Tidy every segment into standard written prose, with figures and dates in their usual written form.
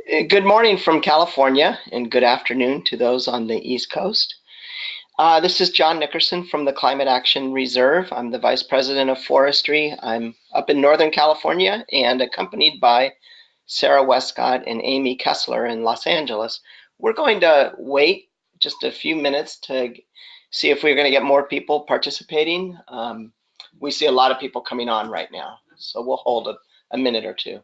Good morning from California and good afternoon to those on the East Coast. This is John Nickerson from the Climate Action Reserve. I'm the Vice President of Forestry. I'm up in Northern California and accompanied by Sarah Westcott and Amy Kessler in Los Angeles. We're going to wait just a few minutes to see if we're going to get more people participating. We see a lot of people coming on right now, so we'll hold a minute or two.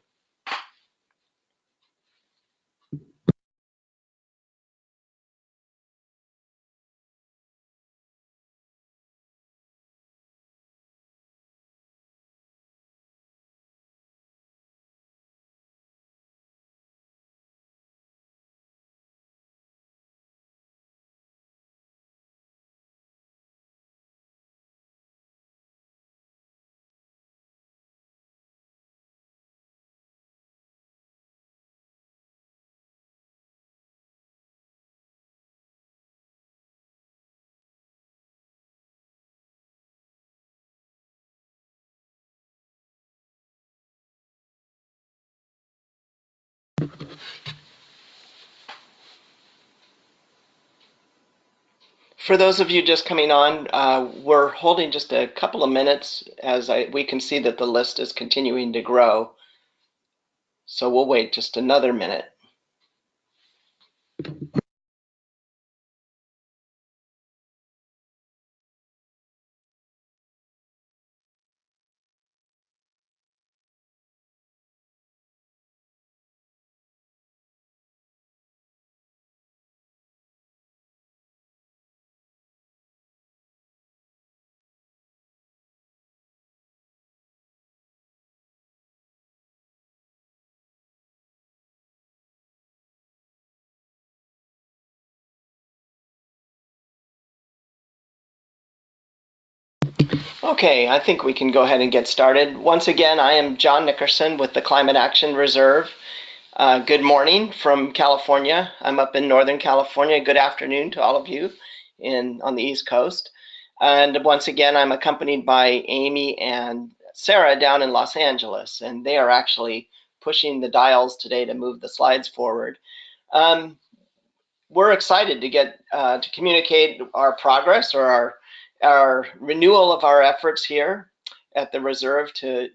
For those of you just coming on, we're holding just a couple of minutes as we can see that the list is continuing to grow. So we'll wait just another minute. Okay, I think we can go ahead and get started. Once again, I am John Nickerson with the Climate Action Reserve. Good morning from California. I'm up in Northern California. Good afternoon to all of you on the East Coast. And once again, I'm accompanied by Amy and Sarah down in Los Angeles, and they are actually pushing the dials today to move the slides forward. We're excited to get to communicate our progress or our renewal of our efforts here at the Reserve to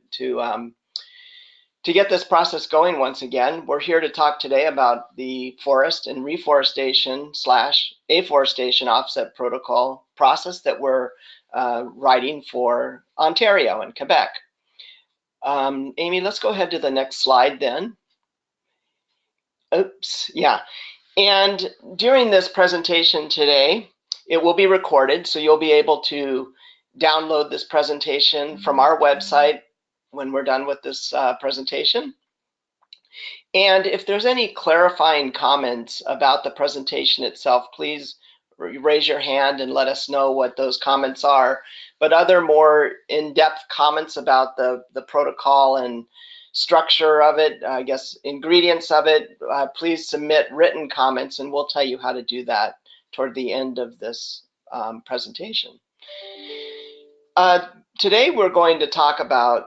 get this process going once again. We're here to talk today about the forest and reforestation / afforestation offset protocol process that we're writing for Ontario and Quebec. Amy, let's go ahead to the next slide then. Oops, yeah. And during this presentation today, it will be recorded, so you'll be able to download this presentation from our website when we're done with this presentation. And if there's any clarifying comments about the presentation itself, please raise your hand and let us know what those comments are. But other more in-depth comments about the protocol and structure of it, I guess ingredients of it, please submit written comments and we'll tell you how to do that toward the end of this presentation. Today we're going to talk about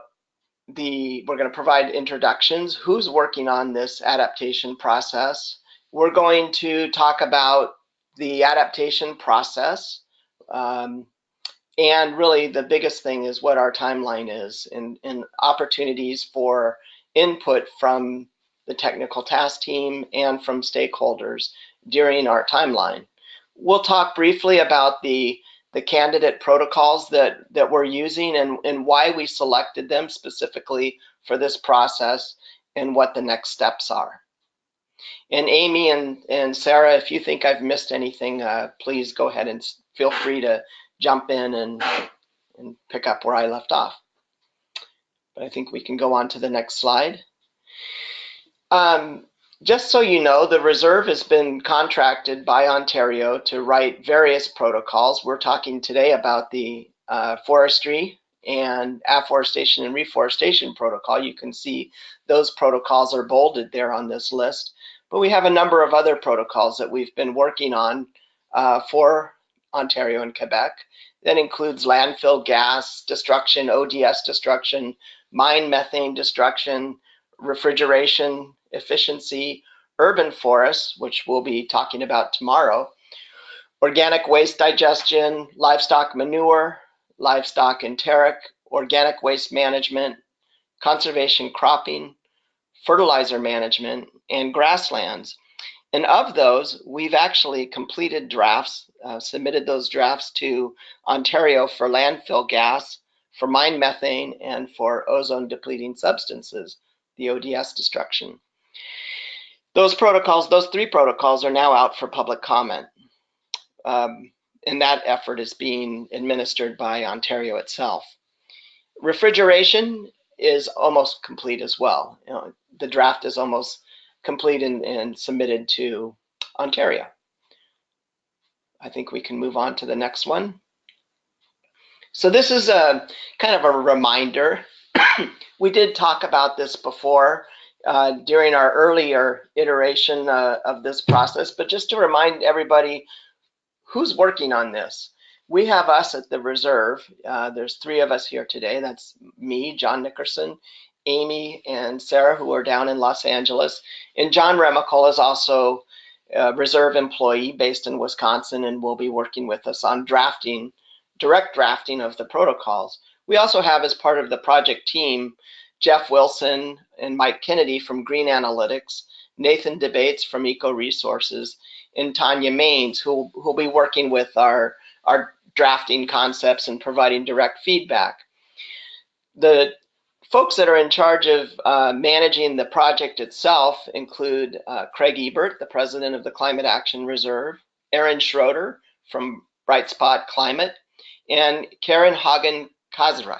we're going to provide introductions, who's working on this adaptation process. We're going to talk about the adaptation process. And really the biggest thing is what our timeline is and opportunities for input from the technical task team and from stakeholders during our timeline. We'll talk briefly about the candidate protocols that we're using and why we selected them specifically for this process and what the next steps are. And Amy and Sarah, if you think I've missed anything, please go ahead and feel free to jump in and pick up where I left off. But I think we can go on to the next slide. Just so you know, the Reserve has been contracted by Ontario to write various protocols. We're talking today about the forestry and afforestation and reforestation protocol. You can see those protocols are bolded there on this list. But we have a number of other protocols that we've been working on for Ontario and Quebec. That includes landfill gas destruction, ODS destruction, mine methane destruction, refrigeration efficiency, urban forests, which we'll be talking about tomorrow, organic waste digestion, livestock manure, livestock enteric, organic waste management, conservation cropping, fertilizer management, and grasslands. And of those, we've actually completed drafts, submitted those drafts to Ontario for landfill gas, for mine methane, and for ozone depleting substances, the ODS destruction. Those protocols, those 3 protocols, are now out for public comment. And that effort is being administered by Ontario itself. Refrigeration is almost complete as well. The draft is almost complete and submitted to Ontario. I think we can move on to the next one. So this is a kind of a reminder. We did talk about this before during our earlier iteration of this process, but just to remind everybody who's working on this. We have us at the reserve. There's 3 of us here today. That's me, John Nickerson, Amy, and Sarah, who are down in Los Angeles. And John Remical is also a reserve employee based in Wisconsin and will be working with us on drafting, direct drafting of the protocols. We also have, as part of the project team, Jeff Wilson and Mike Kennedy from Green Analytics, Nathan Debates from Eco Resources, and Tanya Maines, who'll be working with our drafting concepts and providing direct feedback. The folks that are in charge of managing the project itself include Craig Ebert, the president of the Climate Action Reserve, Aaron Schroeder from Bright Spot Climate, and Karen Hagen-Kazra,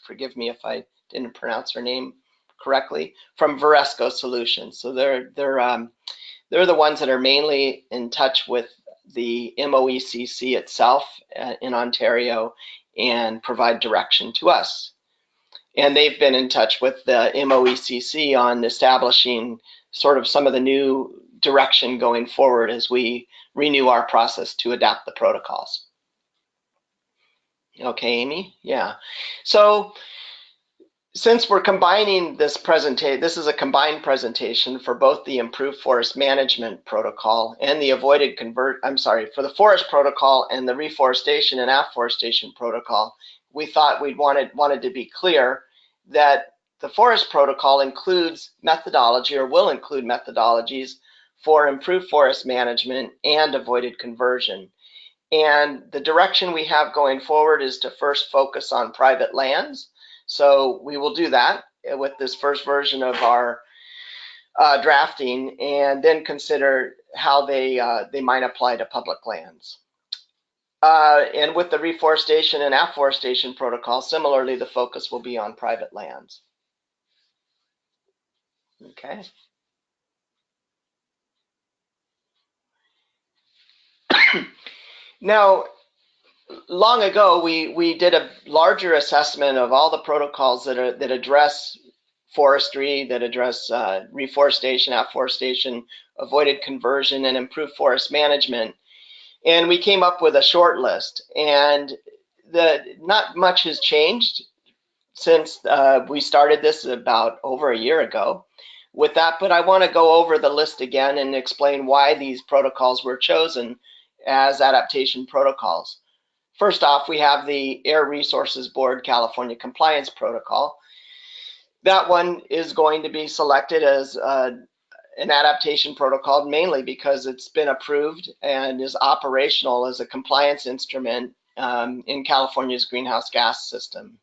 forgive me if I didn't pronounce her name correctly, from Veresco Solutions. So they're the ones that are mainly in touch with the MOECC itself in Ontario and provide direction to us. And they've been in touch with the MOECC on establishing sort of some of the new direction going forward as we renew our process to adapt the protocols. Okay, Amy? Yeah. So since we're combining this presentation, this is a combined presentation for both the improved forest management protocol and the for the forest protocol and the reforestation and afforestation protocol, we thought we'd wanted to be clear that the forest protocol includes methodology, or will include methodologies, for improved forest management and avoided conversion. And the direction we have going forward is to first focus on private lands. So we will do that with this first version of our drafting, and then consider how they might apply to public lands. And with the reforestation and afforestation protocol, similarly, the focus will be on private lands. Okay. Now, long ago, we did a larger assessment of all the protocols that address forestry, that address reforestation, afforestation, avoided conversion, and improved forest management. And we came up with a short list. And not much has changed since we started this about over a year ago with that. But I want to go over the list again and explain why these protocols were chosen as adaptation protocols. First off, we have the Air Resources Board California Compliance Protocol. That one is going to be selected as an adaptation protocol, mainly because it's been approved and is operational as a compliance instrument in California's greenhouse gas system,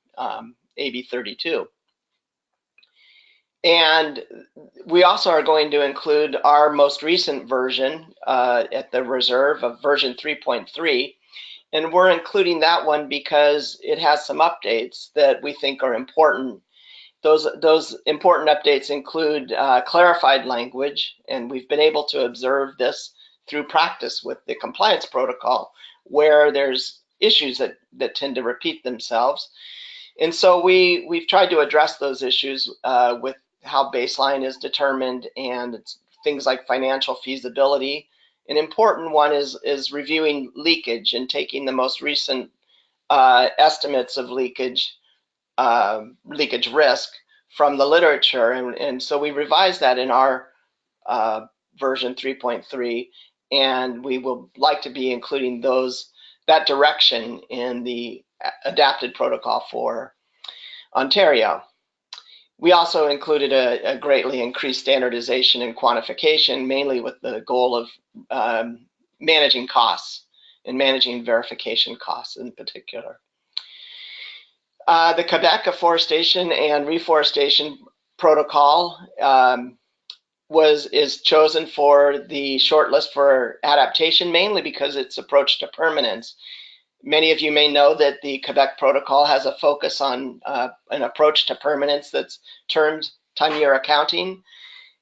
AB 32. And we also are going to include our most recent version at the reserve of version 3.3. And we're including that one because it has some updates that we think are important. Those important updates include clarified language, and we've been able to observe this through practice with the compliance protocol, where there's issues that tend to repeat themselves. And so we've tried to address those issues with how baseline is determined, and it's things like financial feasibility. An important one is reviewing leakage and taking the most recent estimates of leakage risk from the literature, and so we revised that in our version 3.3, and we will like to be including that direction in the adapted protocol for Ontario. We also included a greatly increased standardization and quantification, mainly with the goal of managing costs and managing verification costs in particular. The Quebec Afforestation and Reforestation Protocol is chosen for the shortlist for adaptation, mainly because its approach to permanence. Many of you may know that the Quebec Protocol has a focus on an approach to permanence that's termed ton-year accounting.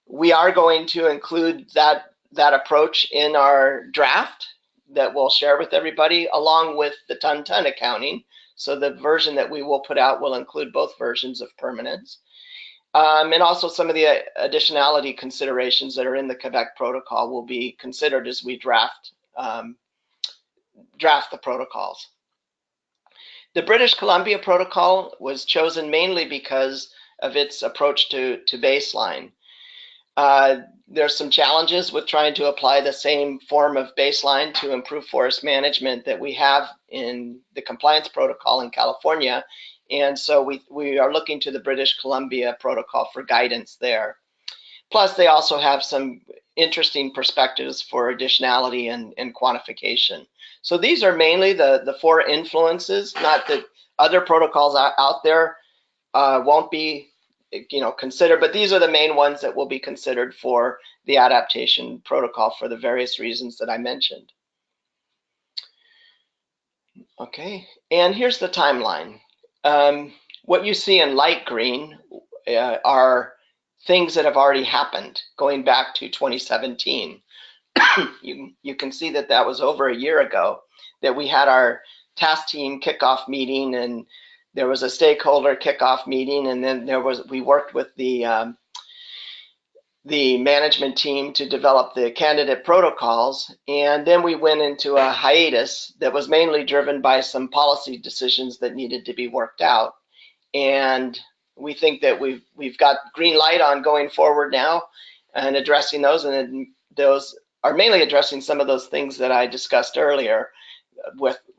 We are going to include that approach in our draft that we'll share with everybody, along with the ton-ton accounting. So the version that we will put out will include both versions of permanence. And also some of the additionality considerations that are in the Quebec Protocol will be considered as we draft the protocols. The British Columbia Protocol was chosen mainly because of its approach to baseline. There's some challenges with trying to apply the same form of baseline to improve forest management that we have in the compliance protocol in California. And so we are looking to the British Columbia Protocol for guidance there. Plus, they also have some interesting perspectives for additionality and quantification. So these are mainly the four influences, not that other protocols out there won't be considered, but these are the main ones that will be considered for the adaptation protocol for the various reasons that I mentioned. Okay, and here's the timeline. What you see in light green are things that have already happened going back to 2017. You can see that was over a year ago that we had our task team kickoff meeting, and there was a stakeholder kickoff meeting, and then we worked with the management team to develop the candidate protocols, and then we went into a hiatus that was mainly driven by some policy decisions that needed to be worked out. And we think that we've got green light on going forward now and addressing those, and those are mainly addressing some of those things that I discussed earlier,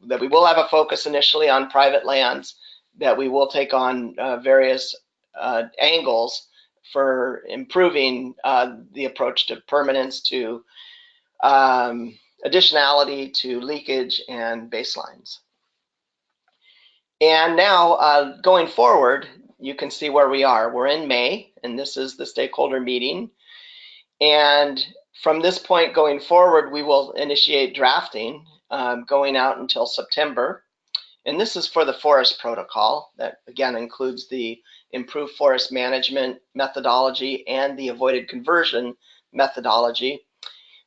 that we will have a focus initially on private lands, that we will take on various angles for improving the approach to permanence, to additionality, to leakage and baselines. And now going forward, you can see where we are. We're in May, and this is the stakeholder meeting. And from this point going forward, we will initiate drafting going out until September. And this is for the forest protocol that, again, includes the improved forest management methodology and the avoided conversion methodology.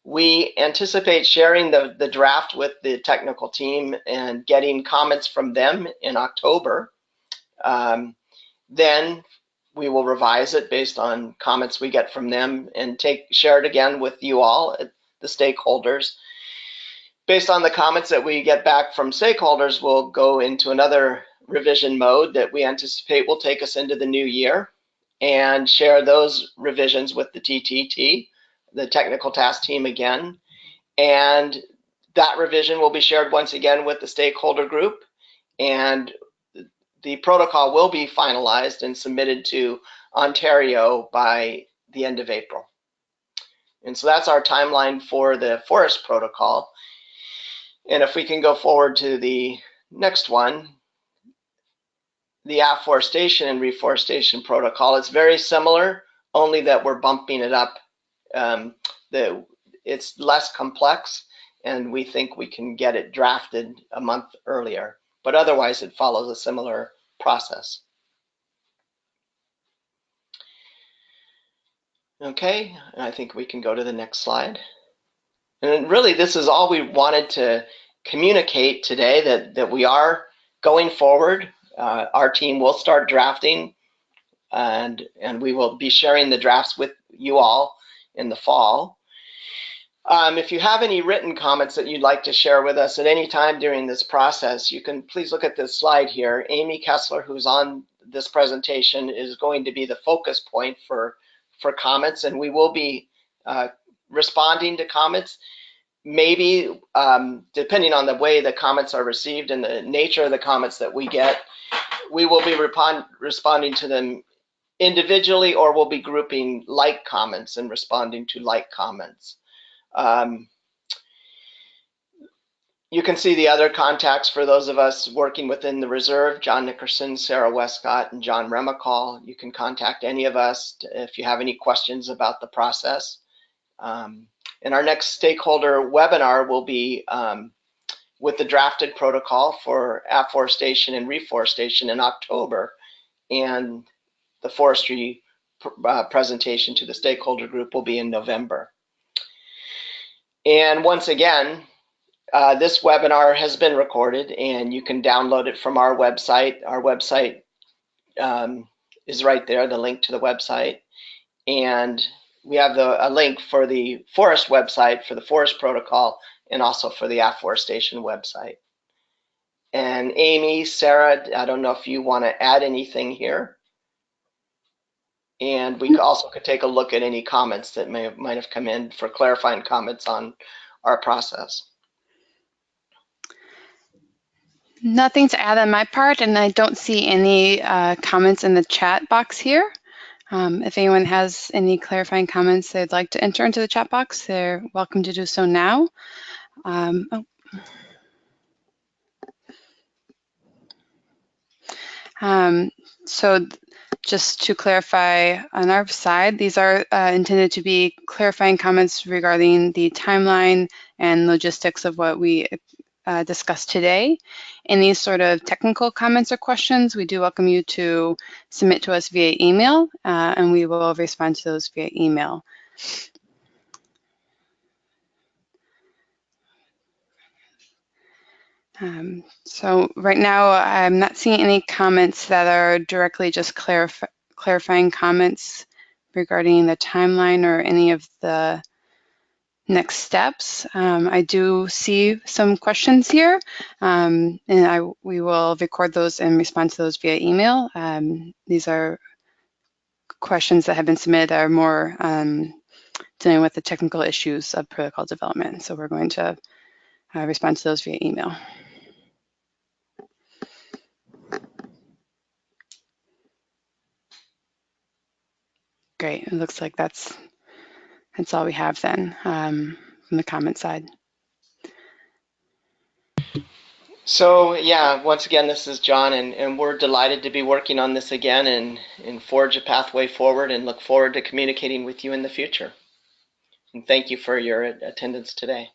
We anticipate sharing the draft with the technical team and getting comments from them in October. Then we will revise it based on comments we get from them and share it again with you all, the stakeholders. Based on the comments that we get back from stakeholders, we'll go into another revision mode that we anticipate will take us into the new year and share those revisions with the TTT, the technical task team again. And that revision will be shared once again with the stakeholder group, and the protocol will be finalized and submitted to Ontario by the end of April. And so that's our timeline for the forest protocol. And if we can go forward to the next one, the Afforestation and Reforestation Protocol, it's very similar, only that we're bumping it up. It's less complex, and we think we can get it drafted a month earlier. But otherwise, it follows a similar process. Okay, I think we can go to the next slide. And really, this is all we wanted to communicate today, that we are going forward. Our team will start drafting, and we will be sharing the drafts with you all in the fall. If you have any written comments that you'd like to share with us at any time during this process, you can please look at this slide here. Amy Kessler, who's on this presentation, is going to be the focus point for comments, and we will be responding to comments. Maybe, depending on the way the comments are received and the nature of the comments that we get, we will be responding to them individually, or we'll be grouping like comments and responding to like comments. You can see the other contacts for those of us working within the reserve: John Nickerson, Sarah Westcott, and John Remicall. You can contact any of us if you have any questions about the process. And our next stakeholder webinar will be with the drafted protocol for afforestation and reforestation in October, and the forestry presentation to the stakeholder group will be in November. And once again, this webinar has been recorded, and you can download it from our website. Our website is right there, the link to the website. And we have a link for the forest website for the forest protocol, and also for the afforestation website. And Amy, Sarah, I don't know if you want to add anything here. And we also could take a look at any comments that might have come in for clarifying comments on our process. Nothing to add on my part, and I don't see any comments in the chat box here. If anyone has any clarifying comments they'd like to enter into the chat box, they're welcome to do so now. So just to clarify on our side, these are intended to be clarifying comments regarding the timeline and logistics of what we discussed today. Any sort of technical comments or questions, we do welcome you to submit to us via email, and we will respond to those via email. So right now, I'm not seeing any comments that are directly just clarifying comments regarding the timeline or any of the next steps. I do see some questions here, and we will record those and respond to those via email. These are questions that have been submitted that are more dealing with the technical issues of protocol development. So we're going to respond to those via email. Great, it looks like that's all we have then from the comment side. So yeah, once again, this is John, and we're delighted to be working on this again and forge a pathway forward, and look forward to communicating with you in the future. And thank you for your attendance today.